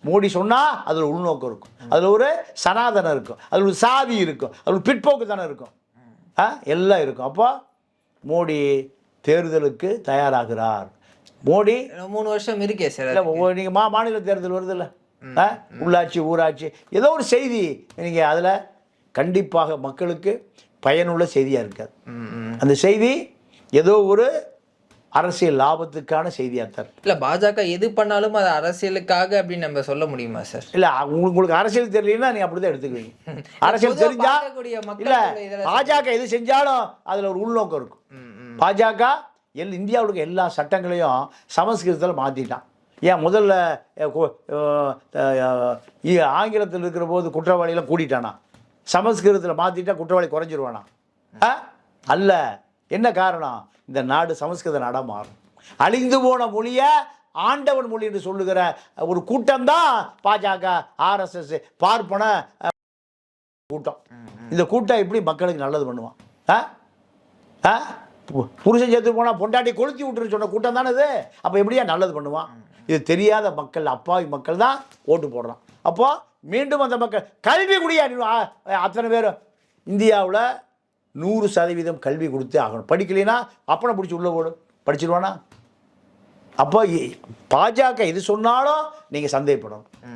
மோடி சொன்னால் அதில் உள்நோக்கம் இருக்கும், அதில் ஒரு சனாதனம் இருக்கும், அதில் ஒரு சாதி இருக்கும், அதில் ஒரு பிற்போக்கு தானே இருக்கும், எல்லாம் இருக்கும். அப்போ மோடி தேர்தலுக்கு தயாராகிறார். மோடி 3 வருஷம் இருக்கே சார். இல்லை, நீங்கள் மாநில தேர்தல் வருது இல்லை, உள்ளாட்சி ஊராட்சி ஏதோ ஒரு செய்தி நீங்கள் அதில் கண்டிப்பாக மக்களுக்கு பயனுள்ள செய்தியாக இருக்காது. அந்த செய்தி ஏதோ ஒரு அரசியல் லாபத்துக்கான செய்தியாக தான். இல்லை, பாஜக எது பண்ணாலும் அது அரசியலுக்காக அப்படின்னு நம்ம சொல்ல முடியுமா சார்? இல்லை, உங்களுக்கு அரசியல் தெரியலன்னா நீங்கள் அப்படி தான் எடுத்துக்குவீங்க. அரசியல் தெரிஞ்சா இல்லை, பாஜக எது செஞ்சாலும் அதில் ஒரு உள்நோக்கம் இருக்கும். பாஜக இந்தியாவுக்கு எல்லா சட்டங்களையும் சமஸ்கிருதத்தில் மாற்றிட்டான். ஏன் முதல்ல ஆங்கிலத்தில் இருக்கிற போது குற்றவாளியெல்லாம் கூட்டிட்டானா? சமஸ்கிருதத்தில் மாற்றிட்டா குற்றவாளி குறைஞ்சிருவானா? அல்ல. என்ன காரணம்? இந்த நாடு சமஸ்கிருத நாடாக மாறும். அழிந்து போன மொழியை ஆண்டவன் மொழி என்று சொல்லுகிற ஒரு கூட்டம்தான் பாஜக, ஆர்எஸ்எஸ், பார்ப்பன கூட்டம். இந்த கூட்டம் எப்படி மக்களுக்கு நல்லது பண்ணுவான்? புருஷன் சேர்த்து போனால் பொண்டாட்டி கொளுத்தி விட்டுன்னு சொன்ன கூட்டம் தானே இது. அப்போ எப்படியா நல்லது பண்ணுவான்? இது தெரியாத மக்கள், அப்பாவி மக்கள் தான் ஓட்டு போடுறான். அப்போ மீண்டும் அந்த மக்கள் கல்வி கூடிய அத்தனை பேரும் இந்தியாவில் 100% கல்வி கொடுத்தே ஆகணும். படிக்கலைன்னா அப்பனை பிடிச்சி உள்ள ஓடும், படிச்சிருவானா? அப்போ பாஜக எது சொன்னாலும் நீங்கள் சந்தேகப்படணும்.